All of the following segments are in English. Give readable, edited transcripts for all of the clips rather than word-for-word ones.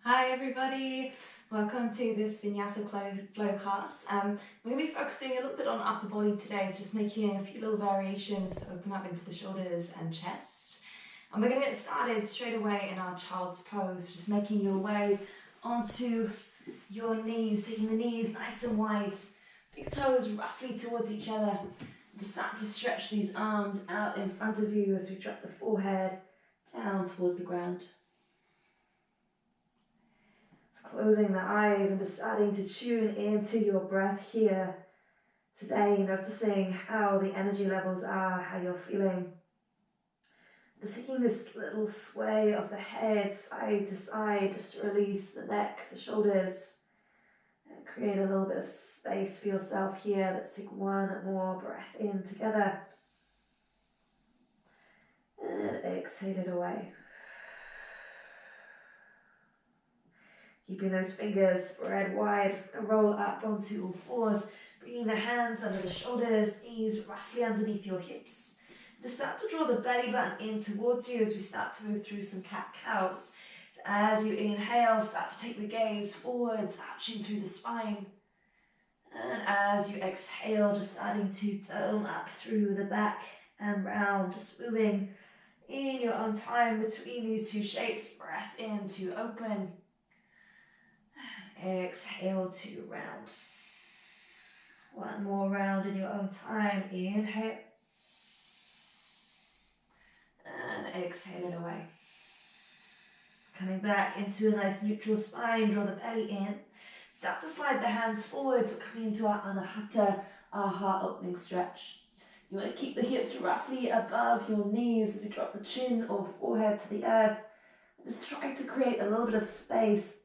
Hi everybody, welcome to this Vinyasa flow class. We're going to be focusing a little bit on the upper body today, so just making a few little variations to open up into the shoulders and chest. And we're going to get started straight away in our child's pose, just making your way onto your knees, taking the knees nice and wide, big toes roughly towards each other. Just start to stretch these arms out in front of you as we drop the forehead down towards the ground. Closing the eyes and just starting to tune into your breath here today, noticing how the energy levels are, how you're feeling. Just taking this little sway of the head side to side, just to release the neck, the shoulders, and create a little bit of space for yourself here. Let's take one more breath in together and exhale it away. Keeping those fingers spread wide, just going to roll up onto all fours, bringing the hands under the shoulders, knees roughly underneath your hips. Just start to draw the belly button in towards you as we start to move through some cat-cows. So as you inhale, start to take the gaze forwards, arching through the spine. And as you exhale, just starting to dome up through the back and round, just moving in your own time between these two shapes. Breath in to open. Exhale to round. One more round in your own time. Inhale. And exhale it away. Coming back into a nice neutral spine. Draw the belly in. Start to slide the hands forward. We're coming into our Anahata, our heart opening stretch. You want to keep the hips roughly above your knees as we drop the chin or forehead to the earth. Just trying to create a little bit of space,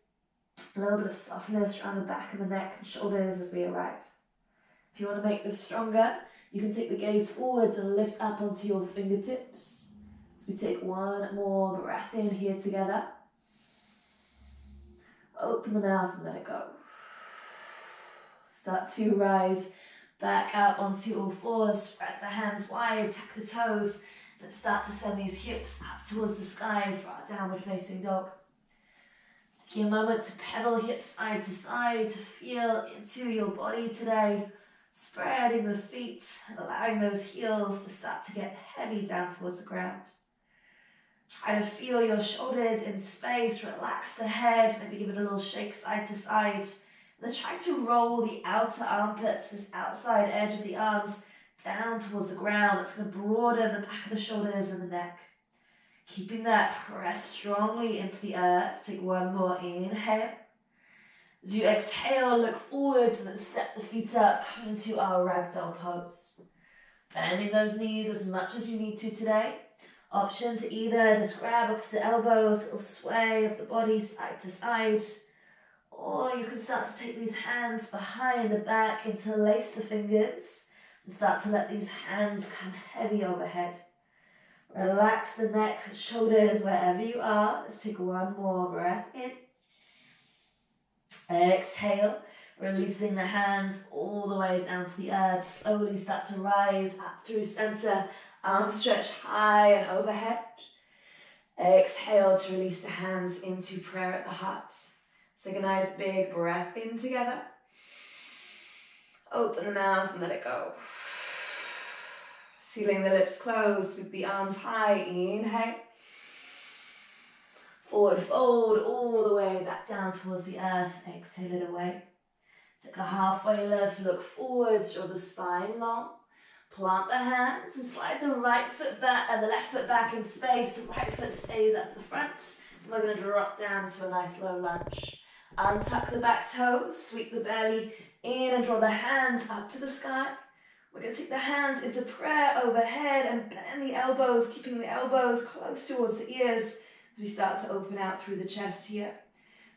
a little bit of softness around the back of the neck and shoulders as we arrive. If you want to make this stronger, you can take the gaze forwards and lift up onto your fingertips. As we take one more breath in here together. Open the mouth and let it go. Start to rise back up onto all fours. Spread the hands wide, tuck the toes, and start to send these hips up towards the sky for our downward facing dog. Take a moment to pedal hips side to side, to feel into your body today, spreading the feet and allowing those heels to start to get heavy down towards the ground. Try to feel your shoulders in space, relax the head, maybe give it a little shake side to side. And then try to roll the outer armpits, this outside edge of the arms, down towards the ground. That's going to broaden the back of the shoulders and the neck. Keeping that press strongly into the earth. Take one more inhale. As you exhale, look forwards and then step the feet up, coming into our Ragdoll Pose. Bending those knees as much as you need to today. Option to either just grab opposite elbows, little sway of the body side to side. Or you can start to take these hands behind the back, interlace the fingers, and start to let these hands come heavy overhead. Relax the neck, shoulders, wherever you are. Let's take one more breath in. Exhale, releasing the hands all the way down to the earth. Slowly start to rise up through center. Arms stretch high and overhead. Exhale to release the hands into prayer at the heart. Take a nice big breath in together. Open the mouth and let it go. Sealing the lips closed with the arms high. Inhale. Forward fold all the way back down towards the earth. Exhale it away. Take a halfway lift. Look forwards. Draw the spine long. Plant the hands and slide the right foot back and the left foot back in space. The right foot stays up the front. And we're going to drop down to a nice low lunge. Untuck the back toes. Sweep the belly in and draw the hands up to the sky. We're going to take the hands into prayer overhead and bend the elbows, keeping the elbows close towards the ears as we start to open out through the chest here.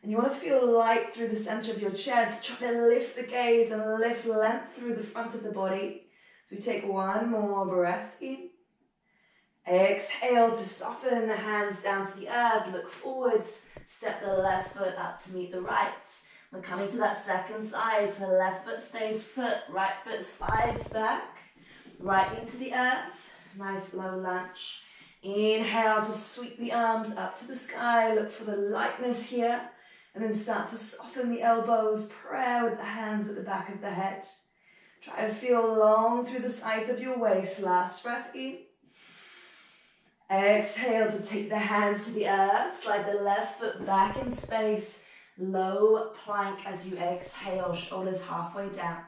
And you want to feel light through the center of your chest. Try to lift the gaze and lift length through the front of the body. So we take one more breath in. Exhale to soften the hands down to the earth. Look forwards. Step the left foot up to meet the right. We're coming to that second side, so left foot stays put, right foot slides back, right knee to the earth, nice low lunge. Inhale to sweep the arms up to the sky, look for the lightness here. And then start to soften the elbows, prayer with the hands at the back of the head. Try to feel long through the sides of your waist. Last breath in. Exhale to take the hands to the earth. Slide the left foot back in space. Low plank as you exhale, shoulders halfway down.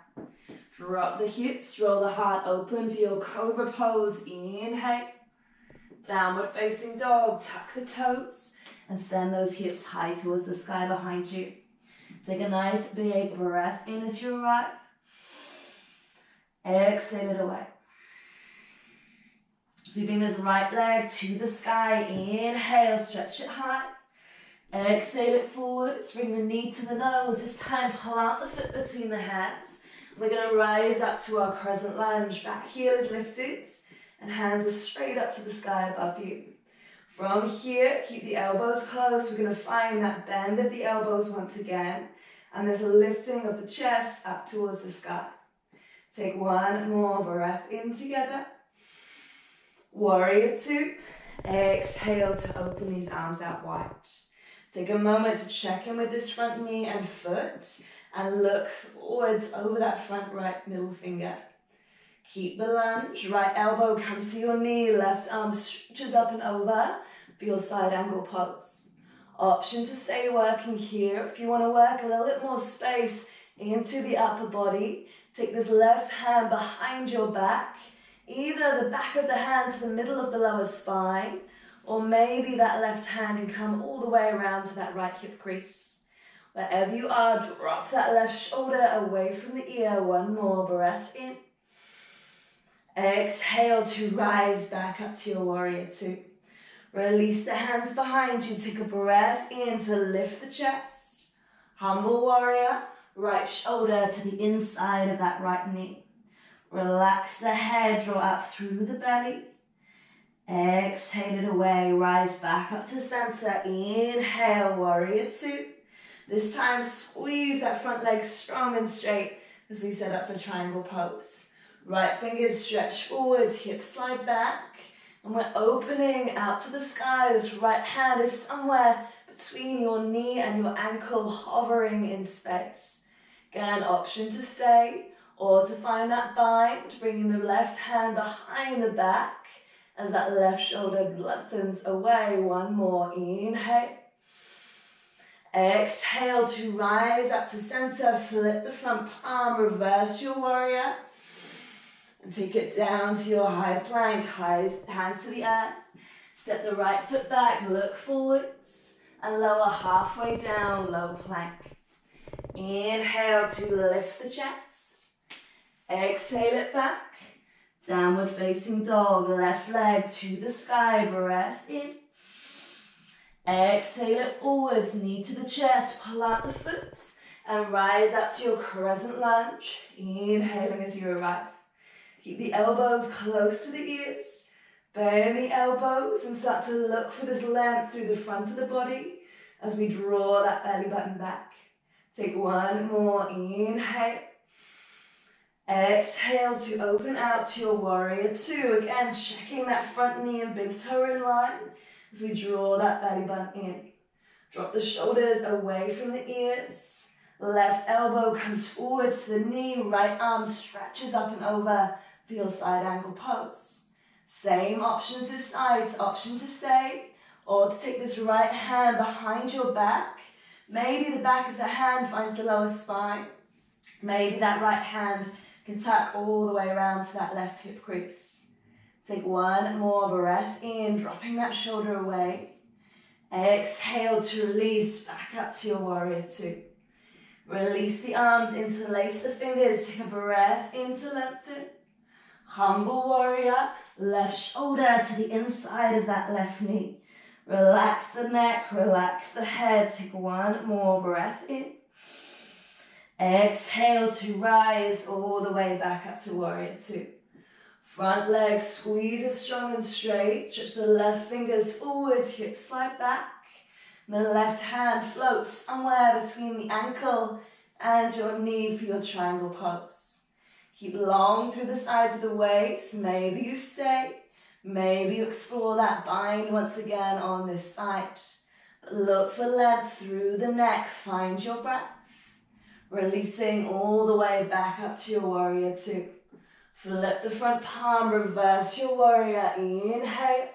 Drop the hips, roll the heart open for your cobra pose. Inhale. Downward facing dog, tuck the toes and send those hips high towards the sky behind you. Take a nice big breath in as you arrive. Exhale it away. Sweeping this right leg to the sky. Inhale, stretch it high. Exhale it forwards. Bring the knee to the nose. This time pull out the foot between the hands. We're going to rise up to our crescent lunge. Back heel is lifted and hands are straight up to the sky above you. From here, keep the elbows close. We're going to find that bend of the elbows once again. And there's a lifting of the chest up towards the sky. Take one more breath in together. Warrior two. Exhale to open these arms out wide. Take a moment to check in with this front knee and foot and look forwards over that front right middle finger. Keep the lunge. Right elbow comes to your knee. Left arm stretches up and over for your side angle pose. Option to stay working here. If you want to work a little bit more space into the upper body, take this left hand behind your back. Either the back of the hand to the middle of the lower spine, or maybe that left hand can come all the way around to that right hip crease. Wherever you are, drop that left shoulder away from the ear. One more breath in. Exhale to rise back up to your warrior two. Release the hands behind you. Take a breath in to lift the chest. Humble warrior. Right shoulder to the inside of that right knee. Relax the head. Draw up through the belly. Exhale it away. Rise back up to center. Inhale, warrior two. This time, squeeze that front leg strong and straight as we set up for triangle pose. Right fingers stretch forwards, hips slide back. And we're opening out to the sky. This right hand is somewhere between your knee and your ankle, hovering in space. Again, option to stay or to find that bind, bringing the left hand behind the back as that left shoulder lengthens away. One more, inhale. Exhale to rise up to center, flip the front palm, reverse your warrior. And take it down to your high plank, hands to the earth. Step the right foot back, look forwards, and lower halfway down, low plank. Inhale to lift the chest. Exhale it back. Downward facing dog, left leg to the sky, breath in. Exhale it forwards, knee to the chest, pull out the foot, and rise up to your crescent lunge. Inhaling as you arrive. Keep the elbows close to the ears. Bend the elbows and start to look for this length through the front of the body as we draw that belly button back. Take one more, inhale. Exhale to open out to your warrior two. Again, checking that front knee and big toe in line as we draw that belly button in. Drop the shoulders away from the ears. Left elbow comes forwards to the knee. Right arm stretches up and over for your side angle pose. Same options this side. Option to stay or to take this right hand behind your back. Maybe the back of the hand finds the lower spine. Maybe that right hand can tuck all the way around to that left hip crease. Take one more breath in, dropping that shoulder away. Exhale to release back up to your warrior two. Release the arms, interlace the fingers, take a breath in to lengthen. Humble warrior, left shoulder to the inside of that left knee. Relax the neck, relax the head, take one more breath in. Exhale to rise all the way back up to warrior two. Front leg squeezes strong and straight, stretch the left fingers forwards, hips slide back. The left hand floats somewhere between the ankle and your knee for your triangle pose. Keep long through the sides of the waist. Maybe you stay. Maybe you explore that bind once again on this side. But look for length through the neck. Find your breath. Releasing all the way back up to your warrior two. Flip the front palm, reverse your warrior. Inhale.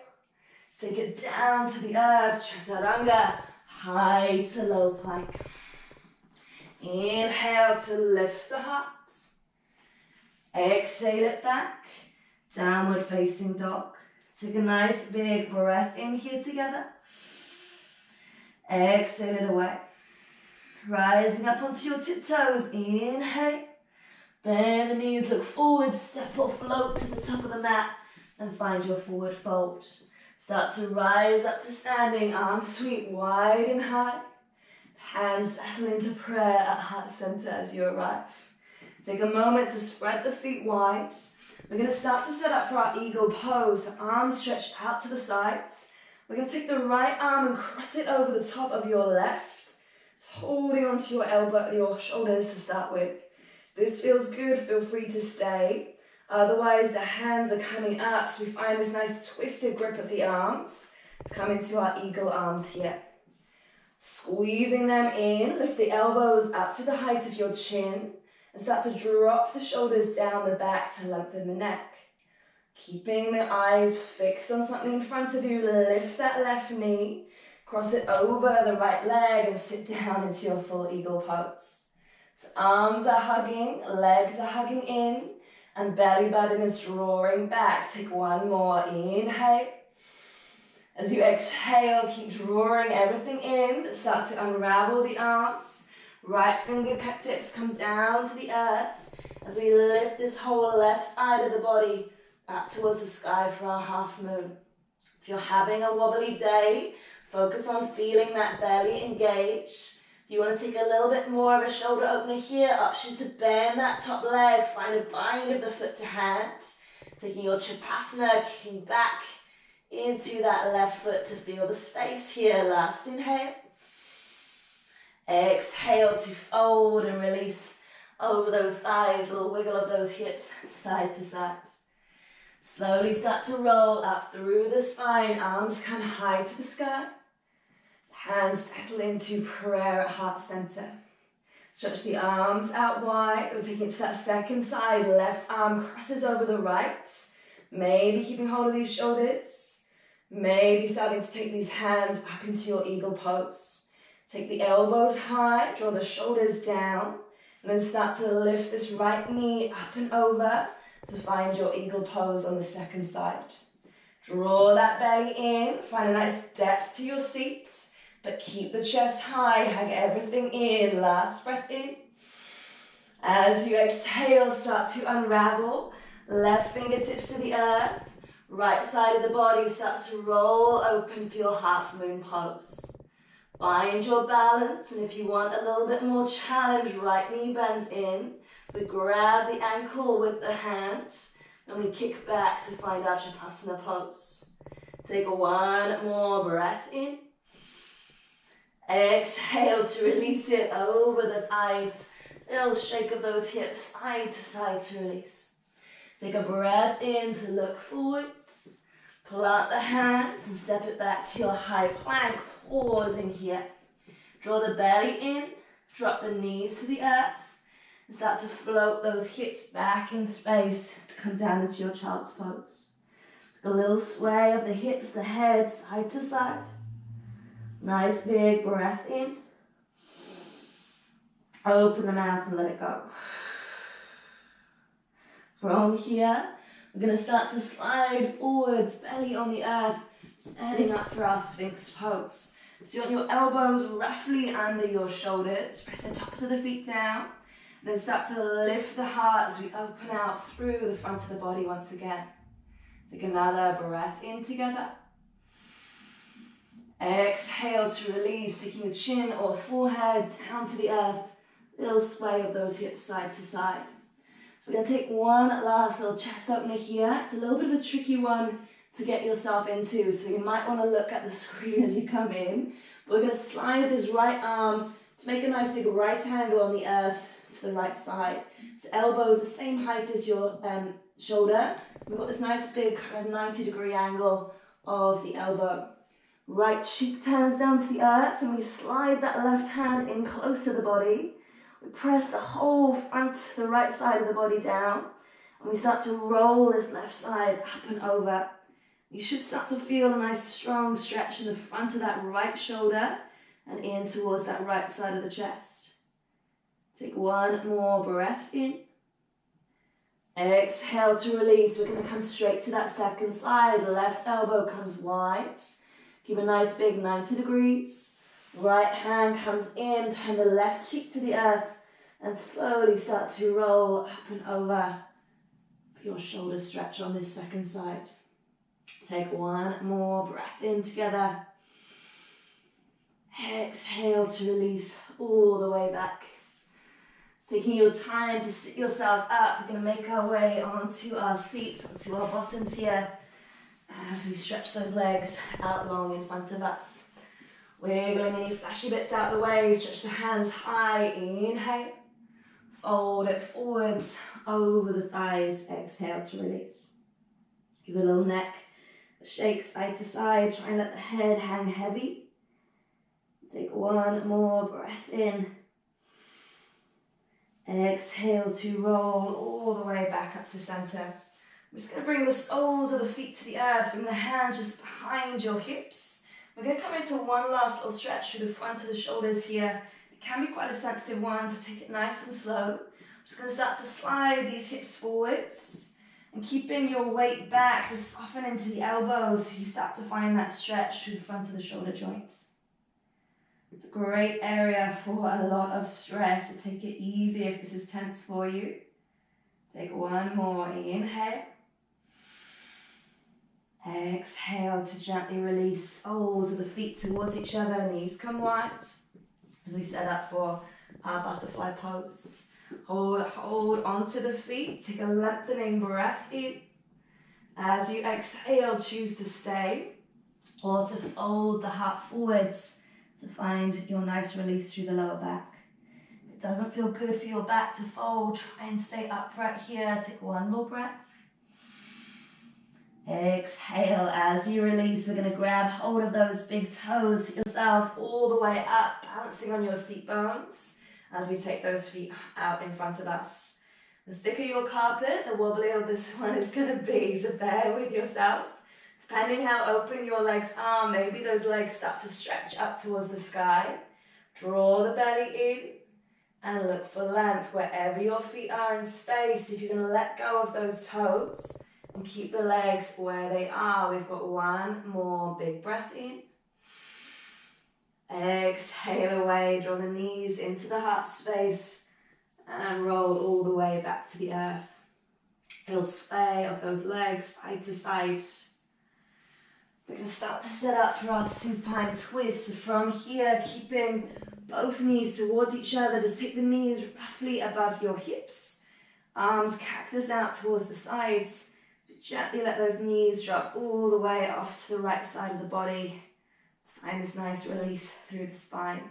Take it down to the earth. Chaturanga. High to low plank. Inhale to lift the heart. Exhale it back. Downward facing dog. Take a nice big breath in here together. Exhale it away. Rising up onto your tiptoes. Inhale. Bend the knees, look forward, step or float to the top of the mat and find your forward fold. Start to rise up to standing, arms sweep wide and high. Hands settle into prayer at heart center as you arrive. Take a moment to spread the feet wide. We're going to start to set up for our eagle pose. So arms stretched out to the sides. We're going to take the right arm and cross it over the top of your left. Just holding onto your shoulders to start with. If this feels good, feel free to stay. Otherwise, the hands are coming up, so we find this nice twisted grip of the arms to come into our eagle arms here. Squeezing them in, lift the elbows up to the height of your chin and start to drop the shoulders down the back to lengthen the neck. Keeping the eyes fixed on something in front of you, lift that left knee, cross it over the right leg and sit down into your full eagle pose. So arms are hugging, legs are hugging in, and belly button is drawing back. Take one more, inhale. As you exhale, keep drawing everything in, but start to unravel the arms. Right fingertips come down to the earth as we lift this whole left side of the body up towards the sky for our half moon. If you're having a wobbly day, focus on feeling that belly engage. If you want to take a little bit more of a shoulder opener here, option to bend that top leg, find a bind of the foot to hand. Taking your Chapasana, kicking back into that left foot to feel the space here. Last inhale. Exhale to fold and release over those thighs, a little wiggle of those hips side to side. Slowly start to roll up through the spine, arms come high to the sky. Hands settle into prayer at heart center. Stretch the arms out wide. We're taking it to that second side. Left arm crosses over the right. Maybe keeping hold of these shoulders. Maybe starting to take these hands up into your eagle pose. Take the elbows high, draw the shoulders down, and then start to lift this right knee up and over to find your eagle pose on the second side. Draw that belly in, find a nice depth to your seat, but keep the chest high, hug everything in. Last breath in. As you exhale, start to unravel. Left fingertips to the earth. Right side of the body starts to roll open for your half moon pose. Find your balance, and if you want a little bit more challenge, right knee bends in. We grab the ankle with the hand, and we kick back to find our Chapasana pose. Take one more breath in. Exhale to release it over the thighs. Little shake of those hips side to side to release. Take a breath in to look forwards. Pull out the hands and step it back to your high plank. Pause in here. Draw the belly in. Drop the knees to the earth. And start to float those hips back in space to come down into your child's pose. Take a little sway of the hips, the head, side to side. Nice big breath in. Open the mouth and let it go. From here, we're going to start to slide forwards, belly on the earth, setting up for our Sphinx pose. So you want your elbows roughly under your shoulders, press the tops of the feet down, then start to lift the heart as we open out through the front of the body once again. Take another breath in together. Exhale to release, taking the chin or forehead down to the earth. Little sway of those hips side to side. So we're going to take one last little chest opener here. It's a little bit of a tricky one to get yourself into, so you might want to look at the screen as you come in. But we're going to slide this right arm to make a nice big right angle on the earth to the right side. So elbows the same height as your shoulder. We've got this nice big kind of 90-degree angle of the elbow. Right cheek turns down to the earth and we slide that left hand in close to the body. We press the whole front to the right side of the body down and we start to roll this left side up and over. You should start to feel a nice strong stretch in the front of that right shoulder and in towards that right side of the chest. Take one more breath in. Exhale to release. We're going to come straight to that second side. Left elbow comes wide. Keep a nice big 90 degrees. Right hand comes in. Turn the left cheek to the earth and slowly start to roll up and over. Feel your shoulders stretch on this second side. Take one more breath in together. Exhale to release all the way back. Taking your time to sit yourself up, we're going to make our way onto our seats, onto our bottoms here, as we stretch those legs out long in front of us. Wiggling any flashy bits out of the way, stretch the hands high, inhale. Fold it forwards, over the thighs, exhale to release. Give a little neck shake side to side, try and let the head hang heavy. Take one more breath in. Exhale to roll all the way back up to center. We're just going to bring the soles of the feet to the earth, bring the hands just behind your hips. We're going to come into one last little stretch through the front of the shoulders here. It can be quite a sensitive one, so take it nice and slow. I'm just going to start to slide these hips forwards and keeping your weight back to soften into the elbows so you start to find that stretch through the front of the shoulder joints. It's a great area for a lot of stress, so take it easy if this is tense for you. Take one more inhale. Exhale to gently release soles of the feet towards each other, knees come wide. As we set up for our butterfly pose. Hold onto the feet, take a lengthening breath in. As you exhale, choose to stay or to fold the heart forwards to find your nice release through the lower back. If it doesn't feel good for your back to fold, try and stay upright here. Take one more breath. Exhale. As you release, we're going to grab hold of those big toes, sit yourself all the way up, balancing on your seat bones as we take those feet out in front of us. The thicker your carpet, the wobblier this one is going to be, so bear with yourself. Depending how open your legs are, maybe those legs start to stretch up towards the sky. Draw the belly in and look for length wherever your feet are in space. If you're going to let go of those toes and keep the legs where they are, we've got one more big breath in. Exhale away, draw the knees into the heart space and roll all the way back to the earth. A little sway of those legs side to side. We're going to start to set up for our supine twist. So from here, keeping both knees towards each other, just take the knees roughly above your hips. Arms cactus out towards the sides. Gently let those knees drop all the way off to the right side of the body to find this nice release through the spine.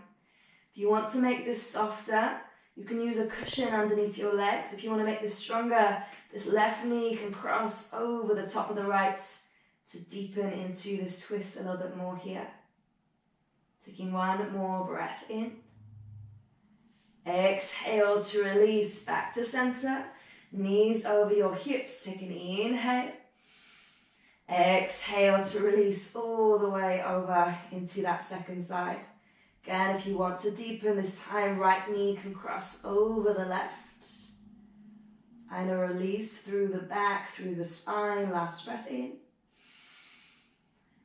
If you want to make this softer, you can use a cushion underneath your legs. If you want to make this stronger, this left knee can cross over the top of the right to deepen into this twist a little bit more here. Taking one more breath in. Exhale to release back to center. Knees over your hips. Take an inhale. Exhale to release all the way over into that second side. Again, if you want to deepen this time, right knee can cross over the left. And a release through the back, through the spine. Last breath in.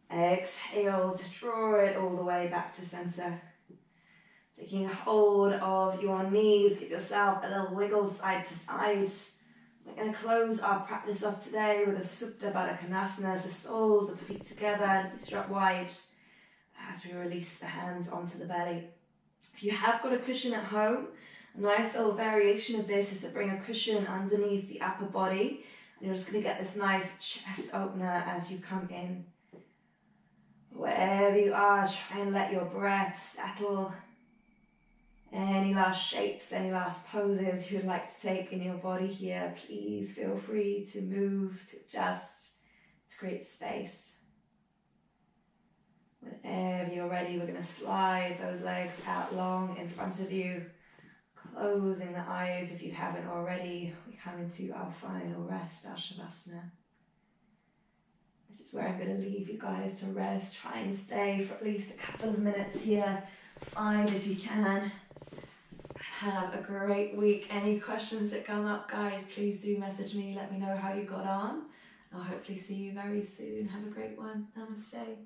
Exhale to draw it all the way back to center. Taking hold of your knees, give yourself a little wiggle side to side. We're going to close our practice off today with a Supta Baddha Konasana, so soles of the feet together and strap wide as we release the hands onto the belly. If you have got a cushion at home, a nice little variation of this is to bring a cushion underneath the upper body, and you're just going to get this nice chest opener as you come in. Wherever you are, try and let your breath settle. Any last shapes, any last poses you would like to take in your body here, please feel free to move, to adjust, to create space. Whenever you're ready, we're going to slide those legs out long in front of you, closing the eyes if you haven't already. We come into our final rest, our Shavasana. This is where I'm going to leave you guys to rest. Try and stay for at least a couple of minutes here, 5 if you can. Have a great week. Any questions that come up, guys, please do message me. Let me know how you got on. I'll hopefully see you very soon. Have a great one. Namaste.